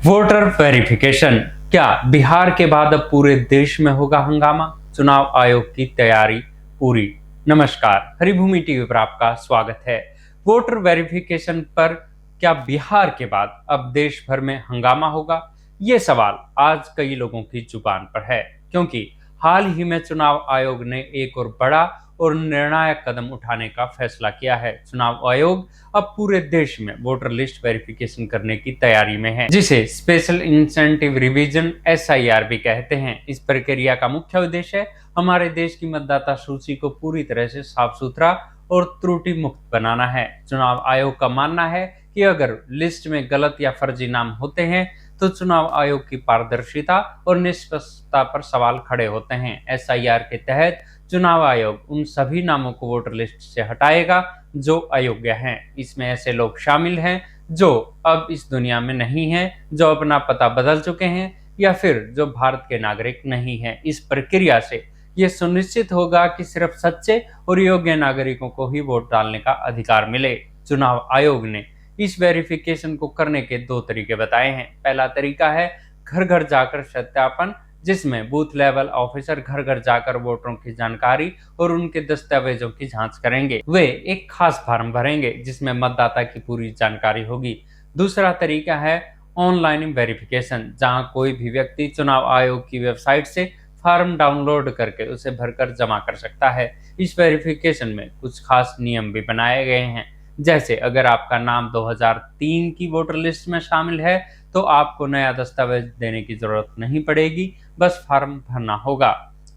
Voter verification, क्या बिहार के बाद अब पूरे देश में होगा हंगामा? चुनाव आयोग की तैयारी पूरी। नमस्कार, हरिभूमि टीवी पर आपका स्वागत है। वोटर वेरिफिकेशन पर क्या बिहार के बाद अब देश भर में हंगामा होगा? ये सवाल आज कई लोगों की जुबान पर है, क्योंकि हाल ही में चुनाव आयोग ने एक और बड़ा और निर्णायक कदम उठाने का फैसला किया है। चुनाव आयोग अब पूरे देश में वोटर लिस्ट वेरिफिकेशन करने की तैयारी में है, जिसे स्पेशल इंसेंटिव रिवीजन SIR भी कहते हैं। इस प्रक्रिया का मुख्य उद्देश्य है हमारे देश की मतदाता सूची को पूरी तरह से साफ सुथरा और त्रुटि मुक्त बनाना है। चुनाव आयोग का मानना है कि अगर लिस्ट में गलत या फर्जी नाम होते हैं तो चुनाव आयोग की पारदर्शिता और निष्पक्षता पर सवाल खड़े होते हैं। SIR के तहत चुनाव आयोग उन सभी नामों को वोटर लिस्ट से हटाएगा जो अयोग्य हैं। इसमें ऐसे लोग शामिल हैं जो अब इस दुनिया में नहीं हैं, जो अपना पता बदल चुके हैं या फिर जो भारत के नागरिक नहीं हैं। इस प्रक्रिया से यह सुनिश्चित होगा कि सिर्फ सच्चे और योग्य नागरिकों को ही वोट डालने का अधिकार मिले। चुनाव आयोग ने इस वेरिफिकेशन को करने के दो तरीके बताए हैं। पहला तरीका है घर घर जाकर सत्यापन, जिसमें बूथ लेवल ऑफिसर घर घर जाकर वोटरों की जानकारी और उनके दस्तावेजों की जांच करेंगे। वे एक खास फॉर्म भरेंगे जिसमें मतदाता की पूरी जानकारी होगी। दूसरा तरीका है ऑनलाइन वेरिफिकेशन, जहां कोई भी व्यक्ति चुनाव आयोग की वेबसाइट से फॉर्म डाउनलोड करके उसे भरकर जमा कर सकता है। इस वेरिफिकेशन में कुछ खास नियम भी बनाए गए हैं, जैसे अगर आपका नाम 2003 की वोटर लिस्ट में शामिल है तो आपको नया दस्तावेज देने की जरूरत नहीं पड़ेगी, बस फॉर्म भरना होगा।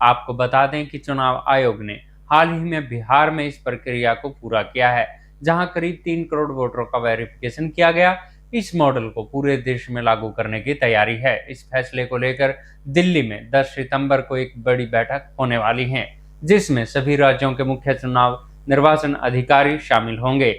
आपको बता दें कि चुनाव आयोग ने हाल ही में बिहार में इस प्रक्रिया को पूरा किया है, जहां करीब 3 करोड़ वोटरों का वेरिफिकेशन किया गया। इस मॉडल को पूरे देश में लागू करने की तैयारी है। इस फैसले को लेकर दिल्ली में 10 सितंबर को एक बड़ी बैठक होने वाली है, जिसमें सभी राज्यों के मुख्य चुनाव निर्वाचन अधिकारी शामिल होंगे।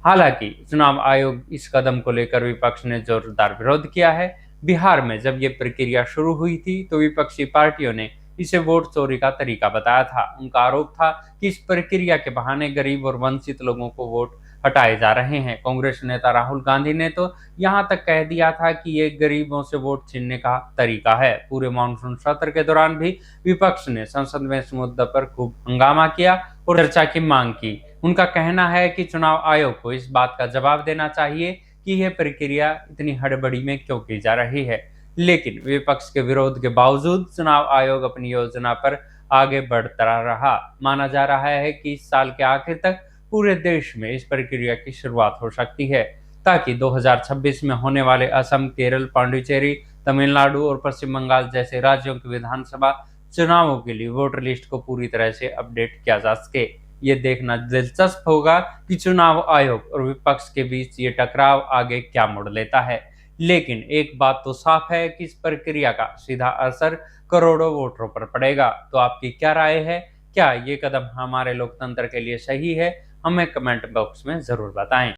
हालांकि चुनाव आयोग इस कदम को लेकर विपक्ष ने जोरदार विरोध किया है। बिहार में जब ये प्रक्रिया शुरू हुई थी तो विपक्षी पार्टियों ने इसे वोट चोरी का तरीका बताया था। उनका आरोप था कि इस प्रक्रिया के बहाने गरीब और वंचित लोगों को वोट हटाए जा रहे हैं। कांग्रेस नेता राहुल गांधी ने तो यहां तक कह दिया था कि ये गरीबों से वोट छीनने का तरीका है। पूरे मानसून सत्र के दौरान भी विपक्ष ने संसद में इस मुद्दे पर खूब हंगामा किया और चर्चा की मांग की। उनका कहना है कि चुनाव आयोग को इस बात का जवाब देना चाहिए कि यह प्रक्रिया इतनी हड़बड़ी में क्यों की जा रही है। लेकिन विपक्ष के विरोध के बावजूद चुनाव आयोग अपनी योजना पर आगे बढ़ता रहा। माना जा रहा है कि इस साल के आखिर तक पूरे देश में इस प्रक्रिया की शुरुआत हो सकती है, ताकि 2026 में होने वाले असम, केरल, पांडिचेरी, तमिलनाडु और पश्चिम बंगाल जैसे राज्यों के विधानसभा चुनावों के लिए वोटर लिस्ट को पूरी तरह से अपडेट किया जा सके। ये देखना दिलचस्प होगा कि चुनाव आयोग और विपक्ष के बीच ये टकराव आगे क्या मोड़ लेता है। लेकिन एक बात तो साफ है कि इस प्रक्रिया का सीधा असर करोड़ों वोटरों पर पड़ेगा। तो आपकी क्या राय है? क्या ये कदम हमारे लोकतंत्र के लिए सही है? हमें कमेंट बॉक्स में जरूर बताएं।